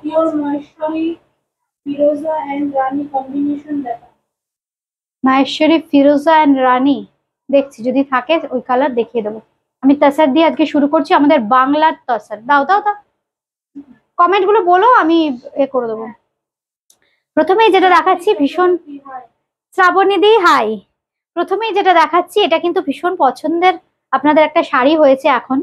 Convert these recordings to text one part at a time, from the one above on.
Pure Maheshwari ফিরোজা and রানী combination দেখা। মাহেশ্বরী ফিরোজা এন্ড রানী দেখছি, যদি থাকে ওই কালার দেখিয়ে দেবো। আমি তাসার দিয়ে আজকে শুরু করছি, আমাদের বাংলার তাসার। দাও দাও দাও, কমেন্ট গুলো বলো, আমি এ করে দেবো। প্রথমেই যেটা দেখাচ্ছি ভীষণ, শ্রাবণী দি হাই। প্রথমেই যেটা দেখাচ্ছি এটা কিন্তু ভীষণ পছন্দের আপনাদের একটা শাড়ি হয়েছে এখন,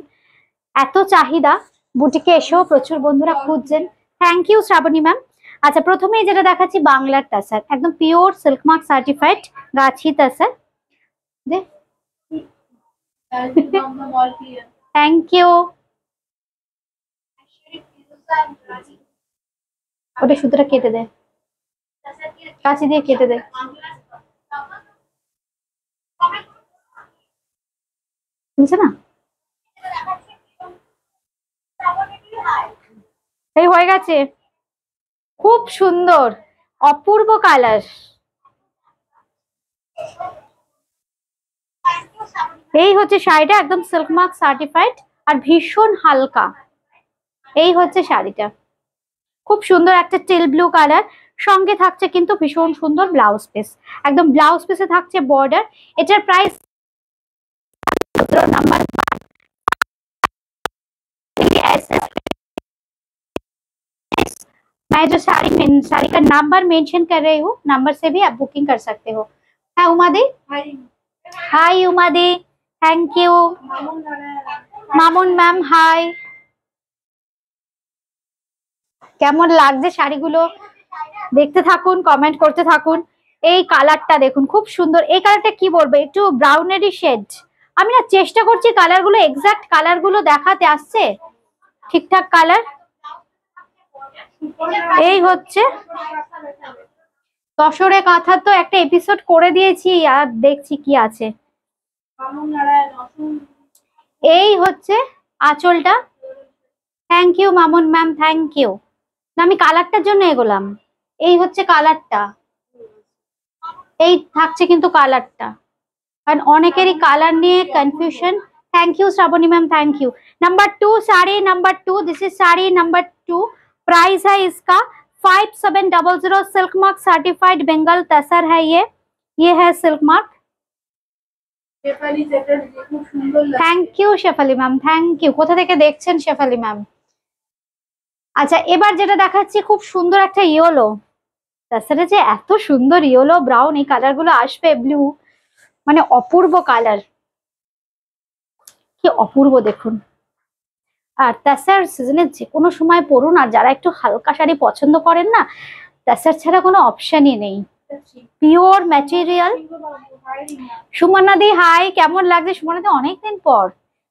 এত চাহিদা, বুটিকে এসেও প্রচুর বন্ধুরা খুঁজছেন। Thank you Shrabani ma'am. আচ্ছা, প্রথমেই যেটা দেখাচ্ছি বাংলার তাসার, একদম pure silk mark certified Gachhi তাসার। Thank you. ওটা সুতোটা কেটে দে, কাঁচি দিয়ে কেটে দে। বুঝছে না, এই হয়ে গেছে, খুব সুন্দর অপূর্ব কালার। এই হচ্ছে শাড়িটা, একদম সিল্ক মার্ক সার্টিফাইড আর ভীষণ হালকা। এই হচ্ছে শাড়িটা, খুব সুন্দর একটা টিল ব্লু কালার, সঙ্গে থাকছে কিন্তু ভীষণ সুন্দর ব্লাউজ পিস, একদম ব্লাউজ পিসে থাকছে বর্ডার। এটার প্রাইস नंबर, मैं जो साड़ी का नंबर मेंशन कर रही हूँ, नंबर से भी आप बुकिंग कर सकते हो। है उमा दी, हाय उमा दी, thank you. Mamun ma'am hi. কেমন লাগছে শাড়িগুলো দেখতে থাকুন, কমেন্ট করতে থাকুন। এই কালারটা দেখুন, খুব সুন্দর। এই কালারটা কি বলবো, একটু ব্রাউনেরি শেড। আমি না চেষ্টা করছি কালারগুলো, এক্সাক্ট কালারগুলো দেখাতে, আসছে ঠিকঠাক কালার। এই হচ্ছে তসরে কাঁথা, তো একটা এপিসোড করে দিয়েছি, আর দেখছি কি আছে। এই হচ্ছে আঁচলটা। Thank you Mamun ma'am, thank you. না, আমি কালারটার জন্য এগোলাম। এই হচ্ছে কালারটা, এই থাকছে কিন্তু কালারটা, কারণ অনেকেরই কালার নিয়ে confusion. Thank you Shrabani ma'am, thank you. Number 2 sari, number 2, this is sari number 2। Price है इसका 5700, silk mark certified Bengal tussar है ये है silk mark. Thank you Shefali ma'am, thank you. কোথা থেকে দেখছেন শেফালি ম্যাম? আচ্ছা, এবার যেটা দেখাচ্ছি খুব সুন্দর একটা ইয়েলো তাছাড়া, যে এত সুন্দর ইয়েলো ব্রাউন এই কালার গুলো আসবে, ব্লু, মানে অপূর্ব কালার, কি অপূর্ব দেখুন। আর তাছাড়া সিজনে যে কোনো সময় পরুন, আর যারা একটু হালকা শাড়ি পছন্দ করেন না, তাছাড়া ছাড়া কোনো অপশনই নেই, পিওর ম্যাটেরিয়াল। সুমনা দি হাই, কেমন লাগছে সুমনা দি? অনেকদিন পর।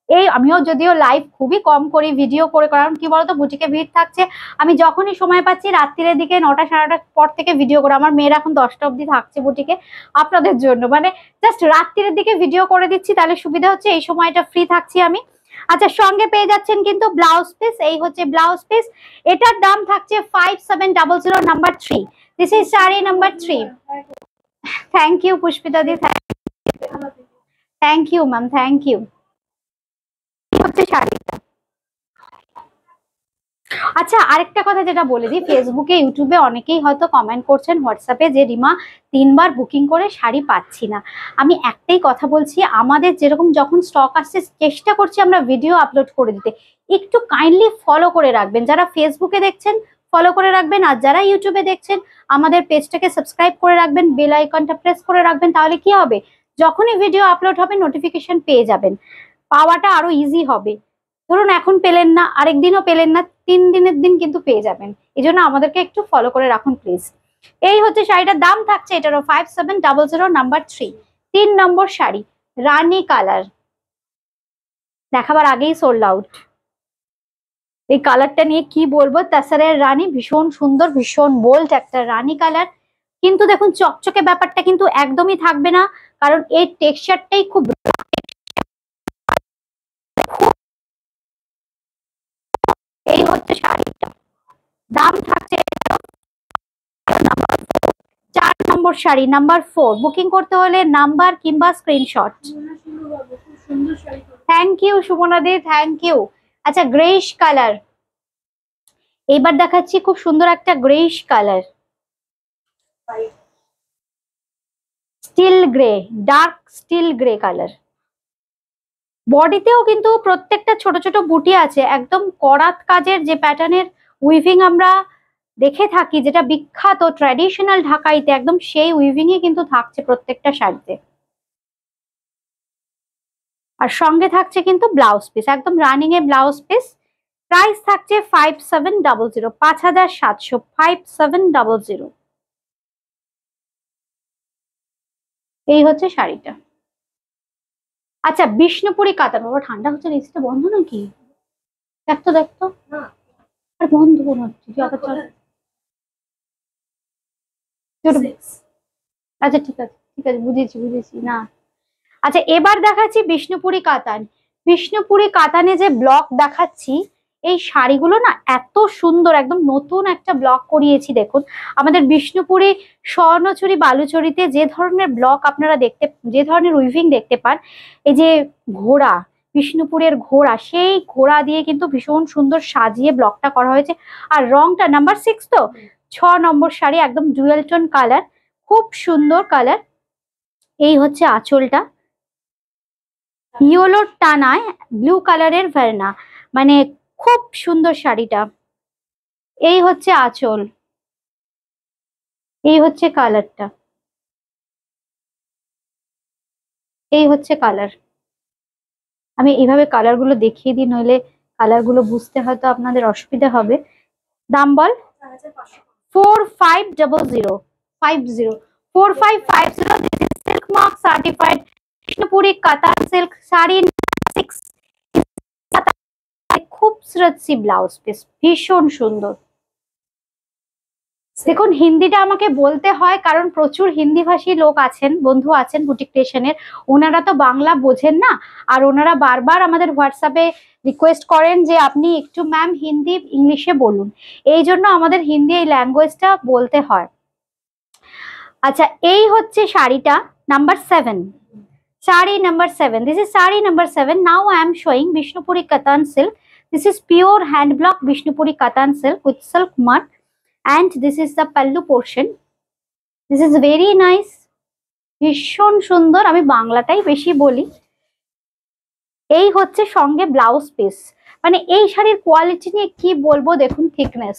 এই আমিও যদিও লাইভ খুবই কম করি, ভিডিও করে, কারণ কি বলতো বুটিকে ভিড় থাকছে। আমি যখনই সময় পাচ্ছি রাত্রির দিকে 9টা 9:30 পর থেকে ভিডিও করে, আমার মেয়েরা এখন 10টা অবধি থাকছে বুটিকে, আপনাদের জন্য মানে জাস্ট রাত্রির দিকে ভিডিও করে দিচ্ছি, তাহলে সুবিধা হচ্ছে, এই সময়টা ফ্রি থাকছি আমি। আচ্ছা, সঙ্গে পেয়ে যাচ্ছেন কিন্তু ব্লাউজ পিস। এই হচ্ছে ব্লাউজ পিস, এটার দাম থাকছে 5700, number 3। This is sari number 3। Thank you Pushpita di, thank you ma'am, thank you. হচ্ছে শাড়িটা। আচ্ছা, আরেকটা কথা যেটা বলে দিই, ফেসবুকে ইউটিউবে অনেকেই হয়তো কমেন্ট করছেন, হোয়াটসঅ্যাপে, যে রিমা 3বার বুকিং করে শাড়ি পাচ্ছি না। আমি একটাই কথা বলছি, আমাদের যেরকম যখন স্টক আসছে চেষ্টা করছি আমরা ভিডিও আপলোড করে দিতে, একটু কাইন্ডলি ফলো করে রাখবেন। যারা ফেসবুকে দেখছেন ফলো করে রাখবেন, আর যারা ইউটিউবে দেখছেন আমাদের পেজটাকে সাবস্ক্রাইব করে রাখবেন, বেল আইকনটা প্রেস করে রাখবেন, তাহলে কি হবে, যখনই ভিডিও আপলোড হবে নোটিফিকেশন পেয়ে যাবেন, পাওয়াটা আরো ইজি হবে। ধরুন এখন পেলেন না, আরেকদিনও পেলেন না, 3 দিনের দিন কিন্তু পেয়ে যাবেন। এই জন্য আমাদেরকে একটু ফলো করে রাখুন প্লিজ। এই হচ্ছে শাড়িটার দাম থাকছে এটারও 5700, নাম্বার 3, 3 নম্বর শাড়ি, রানী কালার। দেখাবার আগেই সোল্ড আউট। এই কালারটা নিয়ে কি বলবো, তাসারের রানী, ভীষণ সুন্দর, ভীষণ বোল্ড একটা রানী কালার, কিন্তু দেখুন চকচকে ব্যাপারটা কিন্তু একদমই থাকবে না, কারণ এর টেক্সচারটাই খুব। এই হচ্ছে শাড়িটা, দাম থাকছে 4 নম্বর শাড়ি, নাম্বার 4। বুকিং করতে হলে নাম্বার কিংবা স্ক্রিনশট। থ্যাংক ইউ সুমনা দি, থ্যাংক ইউ। আচ্ছা, গ্রেইশ কালার, এইবার দেখাচ্ছি খুব সুন্দর একটা greyish colour, steel grey, dark steel grey colour. বডিতেও কিন্তু প্রত্যেকটা ছোট ছোট বুটি আছে, একদম করাত কাজের যে প্যাটার্নের উইভিং আমরা দেখে থাকি, যেটা বিখ্যাত ট্র্যাডিশনাল ঢাকাইতে, একদম সেই উইভিং এ কিন্তু থাকছে প্রত্যেকটা শাড়িতে। আর সঙ্গে থাকছে কিন্তু ব্লাউজ পিস, একদম রানিং এ ব্লাউজ পিস। প্রাইস থাকছে 5700, 5700, 5700। এই হচ্ছে শাড়িটা। আচ্ছা, বিষ্ণুপুরি কাতান। বাবা ঠান্ডা হচ্ছে, এসিটা বন্ধ নাকি? দেখতো দেখতো, আর বন্ধ কোনো হচ্ছে। আচ্ছা ঠিক আছে ঠিক আছে, বুঝেছি বুঝেছি না। আচ্ছা এবার দেখাচ্ছি বিষ্ণুপুরি কাতান। বিষ্ণুপুরি কাতানে যে ব্লক দেখাচ্ছি, এই শাড়িগুলো না এত সুন্দর, একদম নতুন একটা ব্লক করিয়েছি। দেখুন আমাদের বিষ্ণুপুরি স্বর্ণচুরি বালুচরিতে যে ধরনের ব্লক আপনারা দেখতে, যে ধরনের উইভিং দেখতে পান, এই যে ঘোড়া, বিষ্ণুপুরের ঘোড়া, সেই ঘোড়া দিয়ে কিন্তু ভীষণ সুন্দর সাজিয়ে ব্লকটা করা হয়েছে। আর রংটা নাম্বার 6, তো 6 নম্বর শাড়ি, একদম ডুয়েল টোন কালার, খুব সুন্দর কালার। এই হচ্ছে আঁচলটা, ইয়েলোর টানায় ব্লু কালারের ভেরনা, মানে খুব সুন্দর শাড়িটা। এই হচ্ছে আঁচল, এই হচ্ছে কালারটা, এই হচ্ছে কালার। আমি এইভাবে কালার গুলো দেখিয়ে দিই, নইলে কালার গুলো বুঝতে হয়তো আপনাদের অসুবিধা হবে। দাম বল? 4500, 4550। This is silk mark certified Bishnupuri কাতান সিল্ক শাড়ি 6। খুবসুরত সি ব্লাউজ পিস, ভীষণ সুন্দর। দেখুন হিন্দিটা আমাকে বলতে হয়, কারণ প্রচুর হিন্দিভাষী লোক আছেন, বন্ধু আছেন বুটিক ক্রিয়েশনের, ওনারা তো বাংলা বোঝেন না। আর ওনারা বারবার আমাদের হোয়াটসঅ্যাপে রিকোয়েস্ট করেন যে আপনি একটু ম্যাম হিন্দি ইংলিশে বলুন, এই জন্য আমাদের হিন্দি এই ল্যাঙ্গুয়েজটা বলতে হয়। আচ্ছা এই হচ্ছে শাড়িটা, number 7, sari number 7। This is sari number 7। Now I am showing Bishnupuri কাতান silk. This is pure hand block Bishnupuri কাতান silk with silk mark, and this is the pallu portion. This is very nice, ভীষণ সুন্দর। আমি বাংলাটাই বেশি বলি। এই হচ্ছে সঙ্গে ব্লাউজ পিস, মানে এই শাড়ির কোয়ালিটি নিয়ে কি বলবো, দেখুন thickness,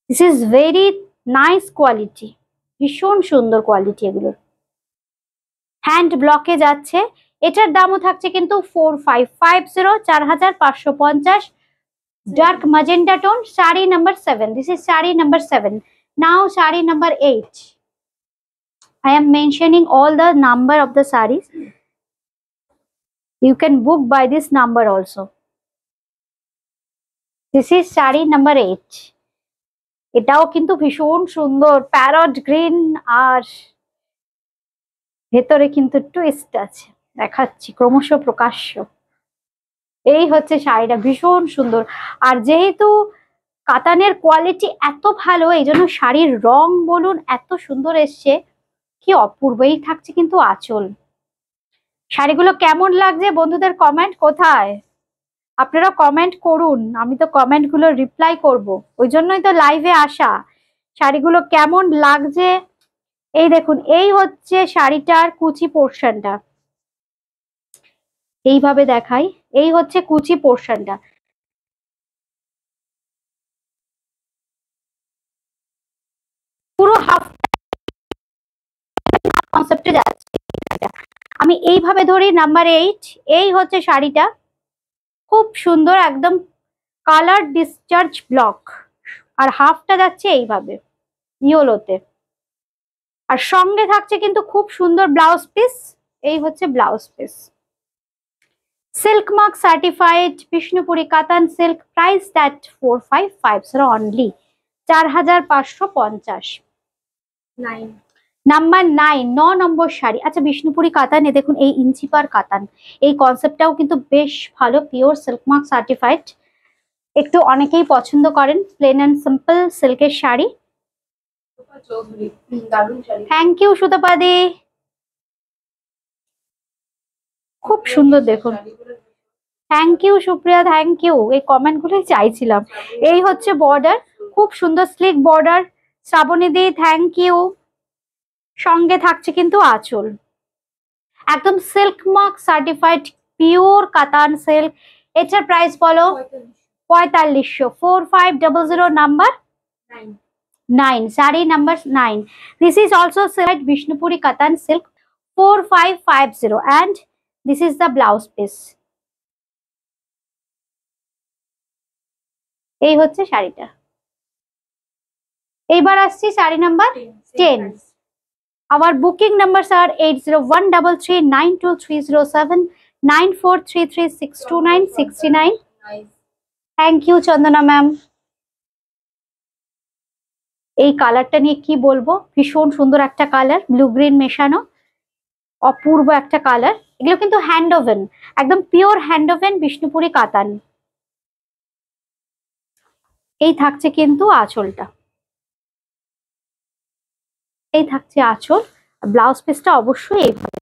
this is very nice quality, ভীষণ সুন্দর কোয়ালিটি এগুলো। হ্যান্ড ব্লকে যাচ্ছে, এটার দামও থাকছে কিন্তু 4550, 4550। Dark magenta tone, shari number 7. This is shari number 7. Now shari number 8. I am mentioning all the number of the sarees. You can book by this number also. This is shari number 8. এটাও কিন্তু ভীষণ সুন্দর, parrot green, আর ভেতরে কিন্তু twist আছে, দেখাচ্ছি ক্রমশ প্রকাশ্য। এই হচ্ছে শাড়িটা, ভীষণ সুন্দর। আর যেহেতু কাতানের কোয়ালিটি এত ভালো, এই জন্য শাড়ির রং বলুন এত সুন্দর এসছে, কি অপূর্ব। এই থাকছে কিন্তু আঁচল। শাড়িগুলো কেমন লাগছে বন্ধুদের কমেন্ট কোথায়? আপনারা কমেন্ট করুন, আমি তো কমেন্ট গুলো রিপ্লাই করব, ওই জন্যই তো লাইভে আসা। শাড়িগুলো কেমন লাগছে এই দেখুন, এই হচ্ছে শাড়িটার কুচি পোর্শনটা, এইভাবে দেখাই, এই হচ্ছে কুচি পোর্শনটা। পুরো হাফ কনসেপ্টে যাচ্ছে। আমি এইভাবে ধরি, নাম্বার 8। এই হচ্ছে শাড়িটা, খুব সুন্দর, একদম কালার ডিসচার্জ ব্লক, আর হাফটা যাচ্ছে এইভাবে ইয়েলোতে, আর সঙ্গে থাকছে কিন্তু খুব সুন্দর ব্লাউজ পিস। এই হচ্ছে blouse piece, silk mark certified Bishnupuri কাতান silk, price that 4550 only, 4550। Number 9, 9 number sari. আচ্ছা বিষ্ণুপুরি কাতানে দেখুন, এই ইঞ্চি পার কাতান, এই কনসেপ্টটাও কিন্তু বেশ ভালো, পিওর সিল্ক মার্ক সার্টিফাইড। একটু অনেকেই পছন্দ করেন প্লেন অ্যান্ড সিম্পল সিল্কের শাড়ি। থ্যাংক ইউ সুতপাদি, খুব সুন্দর দেখুন। Thank you Supriya, thank you, এই কমেন্ট গুলোই চাইছিলাম। এই হচ্ছে বর্ডার, খুব সুন্দর sleek border. Shrabani di thank you. সঙ্গে থাকছে কিন্তু আঁচল, একদম silk mark certified pure katan silk. এটার প্রাইস বলো? 4500। 4500 number 9, sari number 9। This is also silk Bishnupuri কাতান silk 4550 and this is the blouse piece। এই হচ্ছে শাড়িটা। এইবার আসছি sari number 10। Our booking numbers are 8013392307 9433629629। Thank you Chandana ma'am. এই কালারটা নিয়ে কি বলবো, ভীষণ সুন্দর একটা কালার, ব্লু গ্রিন মেশানো, অপূর্ব একটা কালার। এগুলো কিন্তু হ্যান্ড ওভেন, একদম পিওর হ্যান্ড ওভেন বিষ্ণুপুরি কাতান। এই থাকছে কিন্তু আঁচলটা, এই থাকছে আঁচল। ব্লাউজ পিসটা অবশ্যই এইভাবে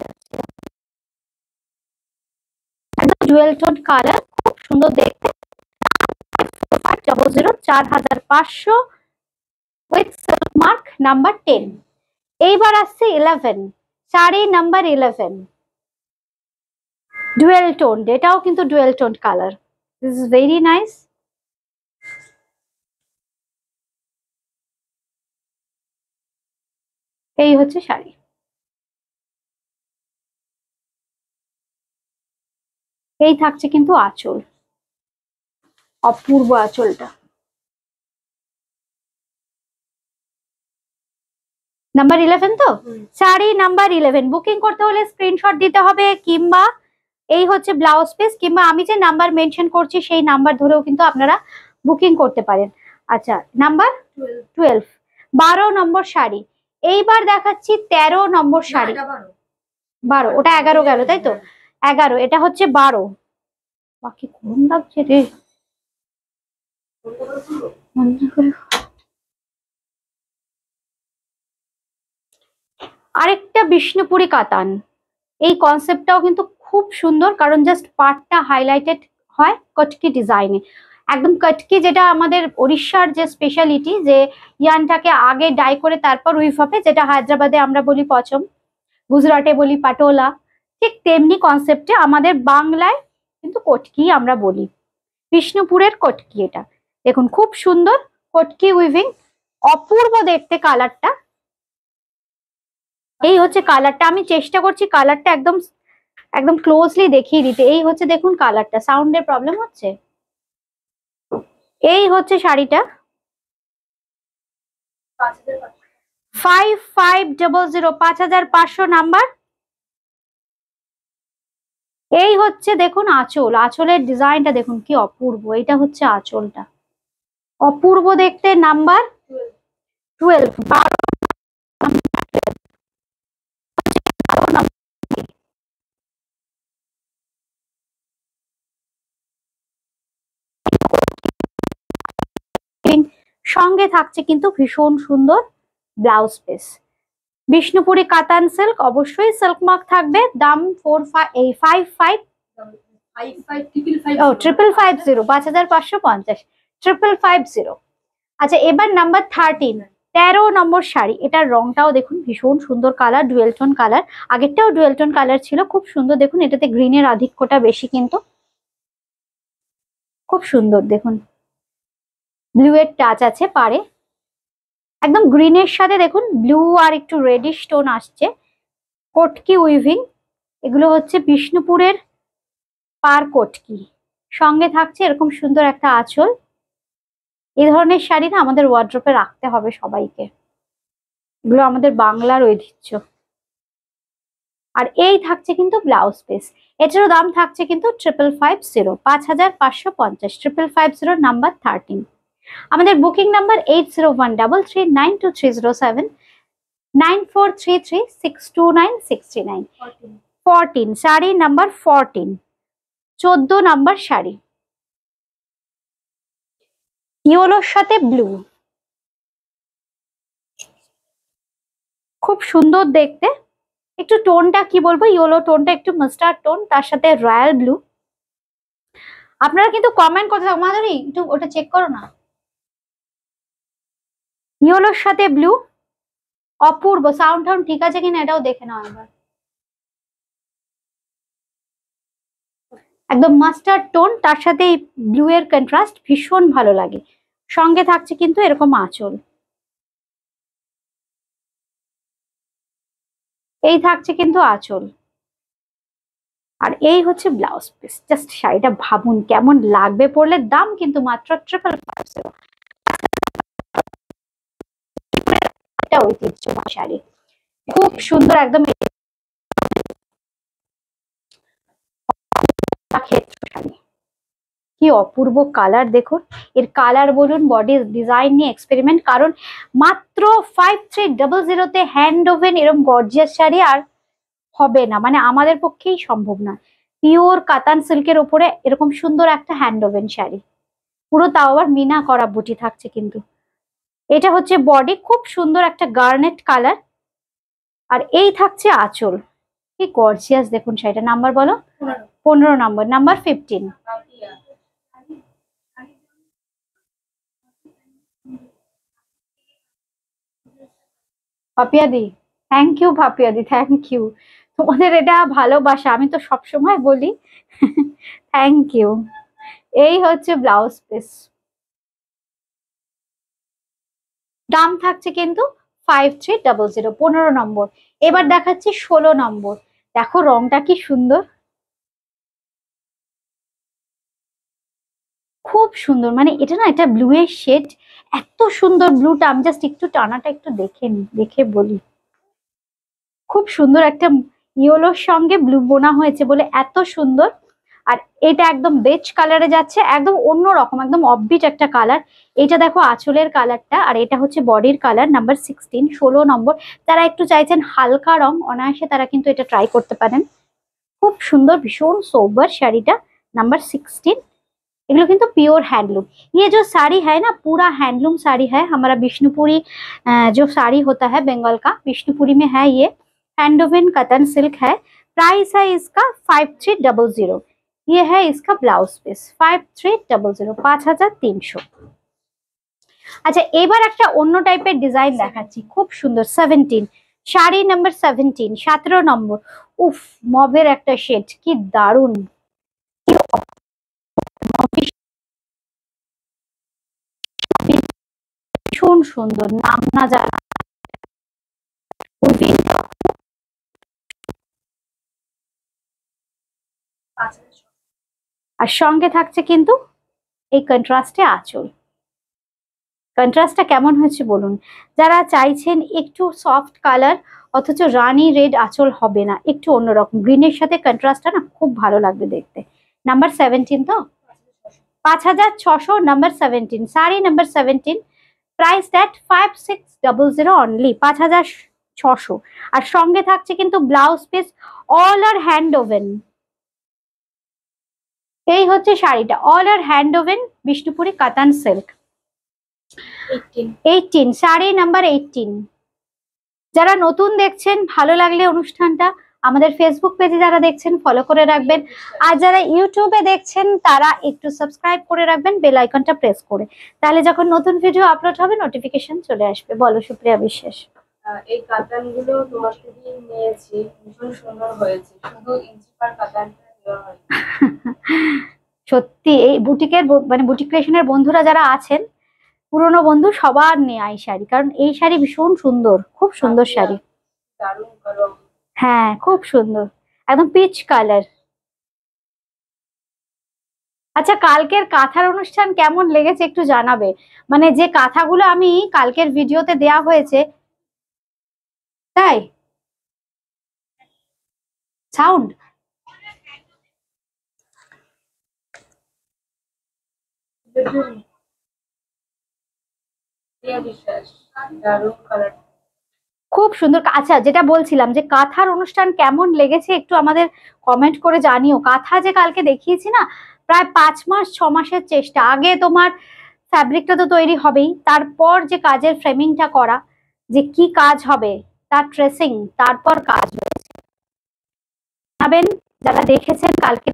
একদম জুয়েল টোন কালার, খুব সুন্দর দেখতে। 4500 উইথ সিল্ক মার্ক নাম্বার 10। এইবার আসছে 11, শাড়ি নাম্বার 11, ডুয়েল টোন। এটাও কিন্তু dual tone colour, this is very nice. এই হচ্ছে শাড়ি। এই থাকছে কিন্তু আঁচল, অপূর্ব আঁচলটা। নাম্বার 11 তো, শাড়ি নাম্বার 11। বুকিং করতে হলে স্ক্রিনশট দিতে হবে, কিংবা এই হচ্ছে ব্লাউজ পিস, কিংবা আমি যে নাম্বার মেনশন করছি সেই নাম্বার ধরেও কিন্তু আপনারা বুকিং করতে পারেন। আচ্ছা, নাম্বার 12, 12 নম্বর শাড়ি। এইবার দেখাচ্ছি 13 নম্বর শাড়ি। 12, ওটা 11 গেল তাই তো, 11, এটা হচ্ছে 12। বাকি কোন লাগছে রে, আরেকটা বিষ্ণুপুরি কাতান। এই কনসেপ্টটাও কিন্তু খুব সুন্দর, কারণ জাস্ট পার্টটা হাইলাইটেড হয় কটকি ডিজাইনে, একদম কটকি, যেটা আমাদের ওড়িশার যে স্পেশালিটি, যে ইয়ানটাকে আগে ডাই করে তারপর উইভ হবে, যেটা হায়দ্রাবাদে আমরা বলি পচম, গুজরাটে বলি পাটোলা, ঠিক তেমনি কনসেপ্টে আমাদের বাংলায় কিন্তু কটকি আমরা বলি। বিষ্ণুপুরের কটকি এটা, দেখুন খুব সুন্দর কটকি উইভিং, অপূর্ব দেখতে কালারটা। এই হচ্ছে কালারটা, আমি চেষ্টা করছি কালারটা একদম একদম ক্লোজলি দেখিয়ে দিতে। এই হচ্ছে দেখুন কালারটা, সাউন্ডের প্রবলেম হচ্ছে। এই হচ্ছে শাড়িটা 5500, 5500 নাম্বার। এই হচ্ছে দেখুন আঁচল, আঁচলের ডিজাইনটা দেখুন কি অপূর্ব। এটা হচ্ছে আঁচলটা, অপূর্ব দেখতে। নাম্বার 12, 12 সঙ্গে থাকছে কিন্তু ভীষণ সুন্দর ব্লাউজ পিস। বিষ্ণুপুরি কাতান সিল্ক, অবশ্যই সিল্ক মার্ক থাকবে। দাম 5550, 5550। আচ্ছা, এবার নাম্বার 13, 13 নম্বর শাড়ি। এটার রংটাও দেখুন ভীষণ সুন্দর কালার, ডুয়েল টোন কালার। আগেরটাও ডুয়েল টোন কালার ছিল, খুব সুন্দর দেখুন। এটাতে গ্রিনের আধিক্যটা বেশি, কিন্তু খুব সুন্দর দেখুন, ব্লু এর টাচ আছে পারে, একদম গ্রিনের সাথে দেখুন ব্লু আর একটু রেডিশ টোন আসছে। কটকি উইভিং, এগুলো হচ্ছে বিষ্ণুপুরের পার কটকি। সঙ্গে থাকছে এরকম সুন্দর একটা আঁচল। এই ধরনের শাড়ি না আমাদের ওয়ার্ড্রোপে রাখতে হবে সবাইকে, এগুলো আমাদের বাংলার ঐতিহ্য। আর এই থাকছে কিন্তু ব্লাউজ পিস, এটারও দাম থাকছে কিন্তু 5550, 5550, 5550 নাম্বার 13। আমাদের booking number 8013392307 9433629629। 14, sari number 14, 14 number sari, ইয়েলোর সাথে ব্লু, খুব সুন্দর দেখতে। একটু টোনটা কি বলবো, ইয়েলো টোনটা একটু মাস্টার্ড টোন, তার সাথে রয়্যাল ব্লু। আপনারা কিন্তু কমেন্ট করতে থাকুন। মাধুরী একটু ওটা চেক করো না। ইয়েলোর সাথে ব্লু, অপূর্ব। সাউন্ড টাউন্ড ঠিক আছে কিনা এটাও দেখে নাও একবার। একদম মাস্টার্ড টোন, তার সাথে এই ব্লু এর কন্ট্রাস্ট ভীষণ ভালো লাগে। সঙ্গে থাকছে কিন্তু এরকম আঁচল, এই থাকছে কিন্তু আঁচল, আর এই হচ্ছে ব্লাউজ পিস। জাস্ট শাড়িটা ভাবুন কেমন লাগবে পরলে। দাম কিন্তু মাত্র 555। এটা ঐতিহ্যবাহী শাড়ি, খুব সুন্দর একদম ক্ষেত্র শাড়ি। কি অপূর্ব কালার দেখুন, এর কালার বলুন, বডি ডিজাইন নিয়ে এক্সপেরিমেন্ট। কারণ মাত্র 5300-তে হ্যান্ড ওভেন এরকম গর্জিয়াস শাড়ি আর হবে না, মানে আমাদের পক্ষেই সম্ভব না। পিওর কাতান সিল্কের ওপরে এরকম সুন্দর একটা হ্যান্ড ওভেন শাড়ি, পুরো তাও আবার মিনা করা বুটি থাকছে কিন্তু। এটা হচ্ছে বডি, খুব সুন্দর একটা গার্নেট কালার, আর এই থাকছে আঁচল। কি গর্জিয়াস দেখুন শাড়িটা। নাম্বার বলো। 15 নম্বর, নাম্বার 15। পাপিয়া দি, থ্যাংক ইউ। পাপিয়া দি থ্যাংক ইউ, তোমাদের এটা ভালোবাসা, আমি তো সবসময় বলি। Thank you. এই হচ্ছে ব্লাউজ পিস, দাম থাকছে কিন্তু 5300, 15 নম্বর। এবার দেখাচ্ছি 16 নম্বর। দেখো রংটা কি সুন্দর, খুব সুন্দর। মানে এটা না, এটা ব্লু এর শেড, এত সুন্দর ব্লুটা। আমি জাস্ট একটু টানাটা একটু দেখে নি, দেখে বলি। খুব সুন্দর একটা ইয়েলোর সঙ্গে ব্লু বোনা হয়েছে বলে এত সুন্দর। আর এটা একদম বেজ কালারে যাচ্ছে, একদম অন্যরকম, একদম অফবিট একটা কালার। এটা দেখো আঁচলের কালারটা, আর এটা হচ্ছে বডির কালার। নাম্বার 16, 16 নম্বর। যারা একটু চাইছেন হালকা রং অনায়াসে, তারা কিন্তু এটা ট্রাই করতে পারেন। খুব সুন্দর, ভীষণ সোবার শাড়িটা। নাম্বার 16। एगलो किंतु प्योर हैंडलूम। ये जो साड़ी है ना, पूरा हैंडलूम साड़ी है। हमारा विष्णुपुरी जो साड़ी होता है बंगाल का, विष्णुपुरी में है ये। हैंडवूवन कटन सिल्क है। प्राइस है इसका 5300। ये है इसका ब्लाउज पीस 5300, 5300। আচ্ছা এবার একটা অন্য টাইপের ডিজাইন দেখাচ্ছি, খুব সুন্দর। 17 শাড়ি, নাম্বার 17, 17 নম্বর। উফ, মবের একটা শেড, কি দারুন, ভীষণ সুন্দর। নাম না জানা, আর সঙ্গে থাকছে কিন্তু এই কন্ট্রাস্টে আঁচল। কন্ট্রাস্টটা কেমন হয়েছে বলুন। যারা চাইছেন একটু সফট কালার অথচ রানী রেড আঁচল হবে না, একটু অন্যরকম গ্রিনের সাথে কন্ট্রাস্টটা না খুব ভালো লাগবে দেখতে। নাম্বার 17 তো 5600, number 17 sari, number 17। Price that 5600 only, 5600। আর সঙ্গে থাকছে কিন্তু ব্লাউজ পিস, অল আর হ্যান্ড ওভেন। এই হচ্ছে শাড়িটা, অল আর হ্যান্ড ওভেন বিষ্ণুপুরি কাতান সিল্ক। 18 শাড়ি, নাম্বার 18। যারা নতুন দেখছেন, ভালো লাগলে অনুষ্ঠানটা আমাদের ফেসবুক পেজে যারা দেখছেন ফলো করে রাখবেন, আর যারা ইউটিউবে দেখছেন তারা একটু সাবস্ক্রাইব করে রাখবেন বেল আইকনটা প্রেস করে। তাহলে যখন নতুন ভিডিও আপলোড হবে নোটিফিকেশন চলে আসবে। বলো সুপ্রিয়া বিশ্বাস। এই কাতানগুলো তোমার থেকে নিয়েছি, ভীষণ সুন্দর হয়েছে, শুধু ইঞ্চি পার কাতানটা দেওয়া হয়। সত্যি এই বুটিকের মানে বুটিক ক্রিয়েশনের বন্ধুরা যারা আছেন, পুরনো বন্ধু, সবার নেওয়া এই শাড়ি, কারণ এই শাড়ি ভীষণ সুন্দর, খুব সুন্দর শাড়ি। দারুণ কালার। হ্যাঁ খুব সুন্দর, একদম পিচ কালার। আচ্ছা কালকের কাঁথার অনুষ্ঠান কেমন লেগেছে একটু জানাবে। মানে যে কাঁথাগুলো আমি কালকের ভিডিওতে দেয়া হয়েছে, তাই সাউন্ড দারুণ কালার, খুব সুন্দর। আচ্ছা যেটা বলছিলাম যে কাঁথার অনুষ্ঠান কেমন লেগেছে একটু আমাদের কমেন্ট করে জানিও। কাঁথা যে কালকে দেখিয়েছি না, প্রায় 5 মাস 6 মাসের চেষ্টা। আগে তোমার ফ্যাব্রিকটা তো তৈরি হবেই, তারপর যে কাজের ফ্রেমিংটা করা, যে কি কাজ হবে তার ট্রেসিং, তারপর কাজ হয়েছে। যারা দেখেছেন কালকে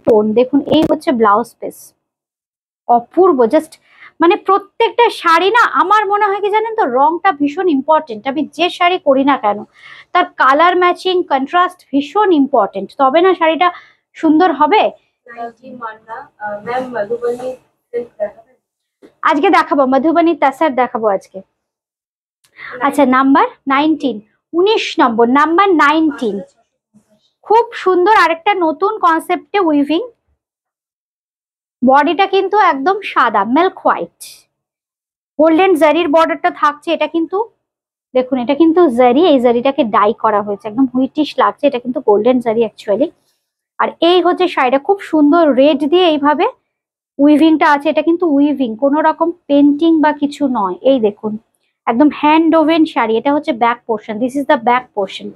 টোন, দেখুন এই হচ্ছে ব্লাউজ পিস, অপূর্ব। জাস্ট মানে প্রত্যেকটা শাড়ি না, আমার মনে হয় কি জানেন তো, রংটা ভীষণ ইম্পর্টেন্ট। আমি যে শাড়ি করি না কেন তার কালার ম্যাচিং কন্ট্রাস্ট ভীষণ ইম্পর্টেন্ট, তবে না শাড়িটা সুন্দর হবে। আজকে দেখাবো মধুবনী তাসার, দেখাবো আজকে। আচ্ছা নাম্বার 19, 19 নম্বর, নাম্বার 19, খুব সুন্দর আরেকটা নতুন কনসেপ্টে উইভিং। বডিটা কিন্তু একদম সাদা মিল্ক হোয়াইট, গোল্ডেন জারির বর্ডারটা থাকছে। এটা কিন্তু দেখুন, এটা কিন্তু জারি, এই জারিটাকে ডাই করা হয়েছে, একদম হুইটিশ লাগছে। এটা কিন্তু গোল্ডেন জারি অ্যাকচুয়ালি। আর এই হচ্ছে শাড়িটা, খুব সুন্দর রেড দিয়ে এইভাবে উইভিংটা আছে। এটা কিন্তু উইভিং, কোনো রকম পেন্টিং বা কিছু নয়। এই দেখুন একদম হ্যান্ড ওভেন শাড়ি। এটা হচ্ছে back portion, this is the back portion,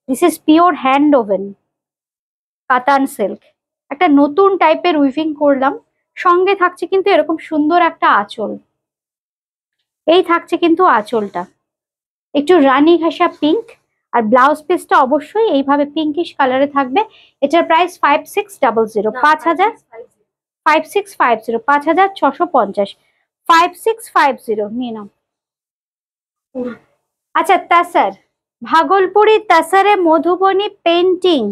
this is pure hand woven কাতান সিল্ক। একটা নতুন টাইপের উইভিং করলাম, সঙ্গে থাকছে কিন্তু এরকম সুন্দর একটা আঁচল। এই থাকছে কিন্তু আঁচলটা একটু রানী ঘাসা পিঙ্ক, আর ব্লাউজ পিসটা অবশ্যই এইভাবে পিঙ্কিশ কালারে থাকবে। এটার প্রাইস 5600, 5650, 5650, 5650 নিয়ে নাও। আচ্ছা তাসার, ভাগলপুরি তাসারে মধুবনী পেন্টিং,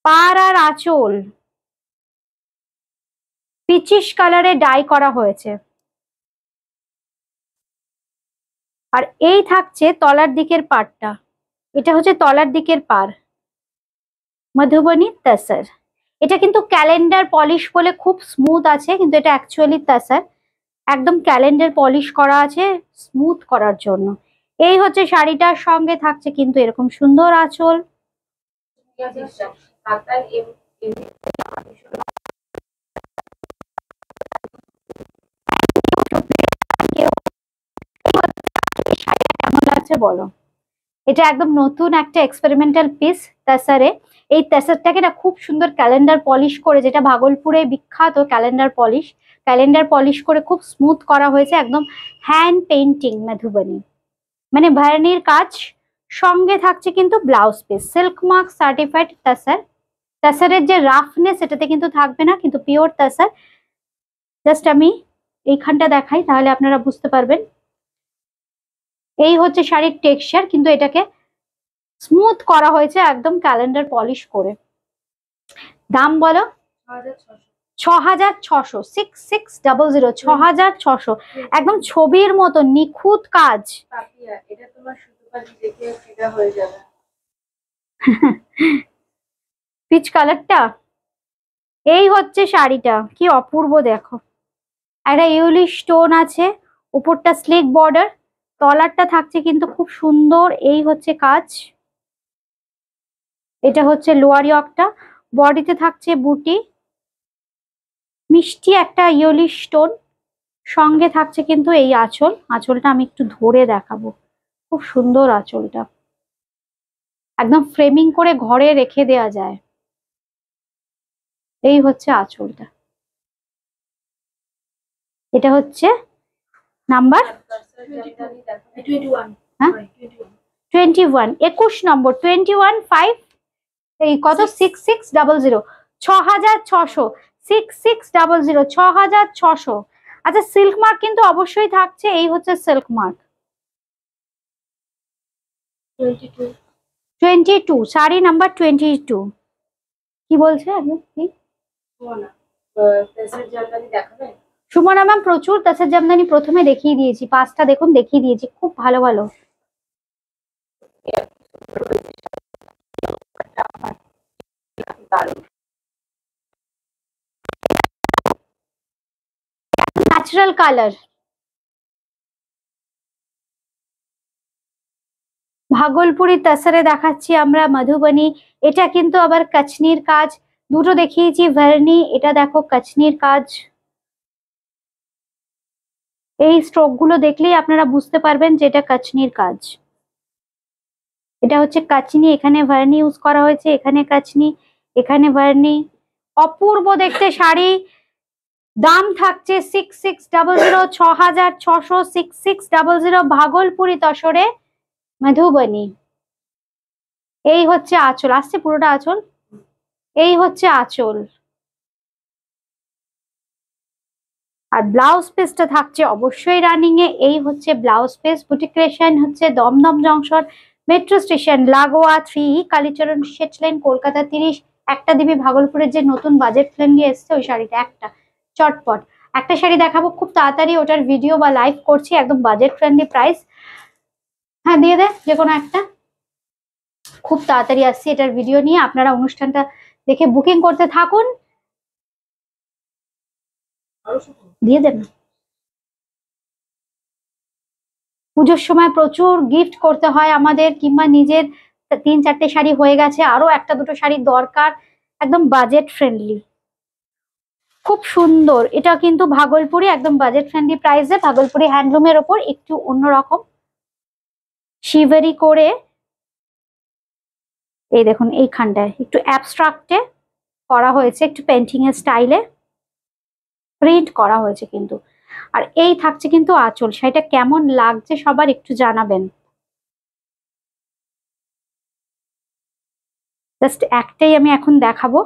পার আর আঁচল পিচিশ কালারে ডাই করা হয়েছে। আর এই থাকছে তলার দিকের পাড়টা, এটা হচ্ছে তলার দিকের পাড়, মধুবনী তাসার। এটা কিন্তু ক্যালেন্ডার পলিশ বলে খুব স্মুথ আছে, কিন্তু এটা অ্যাকচুয়ালি তাসার, একদম ক্যালেন্ডার পলিশ করা আছে স্মুথ করার জন্য। এই হচ্ছে শাড়িটার সঙ্গে থাকছে কিন্তু এরকম সুন্দর আঁচল। কেমন লাগছে বলো? এটা একদম নতুন একটা এক্সপেরিমেন্টাল পিস তাসারে। এই তাসারটাকে না খুব সুন্দর ক্যালেন্ডার পলিশ করে, যেটা ভাগলপুরে বিখ্যাত ক্যালেন্ডার পলিশ, ক্যালেন্ডার পলিশ করে খুব স্মুথ করা হয়েছে, একদম হ্যান্ড পেইন্টিং মধুবনী, মানে ভার্নির কাজ। সঙ্গে থাকছে কিন্তু blouse piece, silk mark certified tussar. তাসারের যে রাফনেস এটাতে কিন্তু থাকবে না, কিন্তু পিওর তাসার। জাস্ট আমি এইখানটা দেখাই, তাহলে আপনারা বুঝতে পারবেন। এই হচ্ছে শাড়ির টেক্সচার, কিন্তু এটাকে স্মুথ করা হয়েছে একদম ক্যালেন্ডার পলিশ করে। দাম বলো? 6600, 6600, 6600, একদম ছবির মতো নিখুঁত কাজ। এটা তোমার সুতোকালি দেখে ফিদা হয়ে যাবে। পিচ কালারটা, এই হচ্ছে শাড়িটা, কি অপূর্ব দেখো। একটা ইউলিশ স্টোন আছে, উপরটা স্লিক বর্ডার, তলারটা থাকছে কিন্তু খুব সুন্দর। এই হচ্ছে কাজ, এটা হচ্ছে লোয়ার ইয়কটা, বডিতে থাকছে বুটি, মিষ্টি একটা ইউলিশ স্টোন। সঙ্গে থাকছে কিন্তু এই আঁচল, আঁচলটা আমি একটু ধরে দেখাবো, খুব সুন্দর আঁচলটা, একদম ফ্রেমিং করে ঘরে রেখে দেয়া যায়। এই হচ্ছে আঁচলটা, এটা হচ্ছে নাম্বার 21, 21 নম্বর, 21,500, এই কত 6600, 6600, 6600, 6600। আচ্ছা সিল্ক মার্ক কিন্তু অবশ্যই থাকছে, এই হচ্ছে সিল্ক মার্ক। 22, শাড়ি নাম্বার 22। কি বলছে সুমনা ম্যাম? প্রচুর তাসার জামদানি প্রথমে দেখিয়ে দিয়েছি, 5টা দেখুন দেখিয়ে দিয়েছি, খুব ভালো ভালো। ন্যাচারাল কালার, ভাগলপুরি তাসারে দেখাচ্ছি আমরা মধুবনী। এটা কিন্তু আবার কাচনির কাজ, দুটো দেখিয়েছি ভার্নি, এটা দেখো কাচনির কাজ। এই স্ট্রোক গুলো দেখলেই আপনারা বুঝতে পারবেন যে এটা কাচনির কাজ। এটা হচ্ছে কাচনি, এখানে ভার্নি ইউজ করা হয়েছে, এখানে কাচনি, এখানে ভার্নি। অপূর্ব দেখতে শাড়ি। দাম থাকছে 6600, 6600, 6600, ভাগলপুরি তসরে মধুবনী। এই হচ্ছে আঁচল, আসছে পুরোটা আঁচল, এই হচ্ছে আঁচল, আর ব্লাউজ পিসটা থাকছে অবশ্যই রানিং এ। এই হচ্ছে ব্লাউজ পিস। বুটিক ক্রিয়েশন হচ্ছে দমদম জংশন মেট্রো স্টেশন লাগোয়া 3 কালীচরণ সেট লাইন কলকাতা 30। একটা দিবি ভাগলপুরের যে নতুন বাজেট ফ্রেন্ডলি এসছে ওই শাড়িটা, একটা চটপট একটা শাড়ি দেখাবো খুব তাড়াতাড়ি, ওটার ভিডিও বা লাইভ করছি, একদম বাজেট ফ্রেন্ডলি প্রাইস। হ্যাঁ দিয়ে দে যে কোনো একটা, খুব তাড়াতাড়ি আসছি এটার ভিডিও নিয়ে, আপনারা অনুষ্ঠানটা দেখে বুকিং করতে থাকুন। দিয়ে দেন। পুজোর সময় প্রচুর গিফট করতে হয় আমাদের, কিংবা নিজের 3-4টে শাড়ি হয়ে গেছে, আরো একটা দুটো শাড়ির দরকার, একদম বাজেট ফ্রেন্ডলি, খুব সুন্দর। এটা কিন্তু ভাগলপুরি, একদম বাজেট ফ্রেন্ডলি প্রাইসে, ভাগলপুরি হ্যান্ডলুমের ওপর একটু অন্যরকম শিভারি করে। এই দেখুন এইখানটায় একটু অ্যাবস্ট্রাক্টে করা হয়েছে, একটু পেন্টিং এর স্টাইলে প্রিন্ট করা হয়েছে কিন্তু। আর এই থাকছে কিন্তু আঁচল। শাড়িটা কেমন লাগছে সবার একটু জানাবেন। জাস্ট একটাই আমি এখন দেখাবো,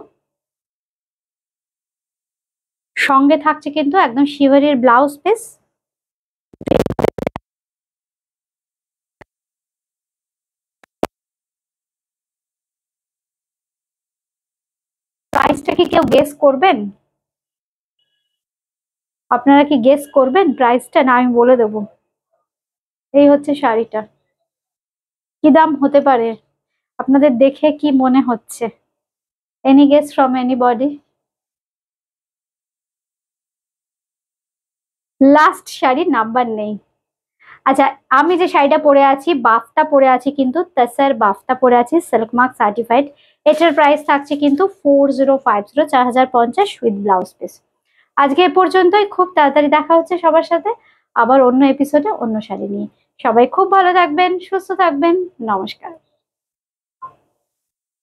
সঙ্গে থাকছে কিন্তু একদম শিভারির ব্লাউজ পিস। প্রাইসটা কি কেউ গেস করবেন? আপনারা কি গেস করবেন প্রাইসটা, না আমি বলে দেবো? এই হচ্ছে শাড়িটা, কি দাম হতে পারে আপনাদের দেখে কি মনে হচ্ছে? Any guess from anybody? Last sari number নেই। আচ্ছা, আমি যে শাড়িটা পরে আছি বাফটা পরে আছি কিন্তু, তাসার বাফটা পরে আছি সিল্ক মার্ক সার্টিফাইড। এটার প্রাইস থাকছে কিন্তু 4050, 4050 উইথ ব্লাউজ পিস। আজকে এ পর্যন্তই, খুব তাড়াতাড়ি দেখা হচ্ছে সবার সাথে আবার অন্য এপিসোডে অন্য শাড়ি নিয়ে। সবাই খুব ভালো থাকবেন, সুস্থ থাকবেন, নমস্কার।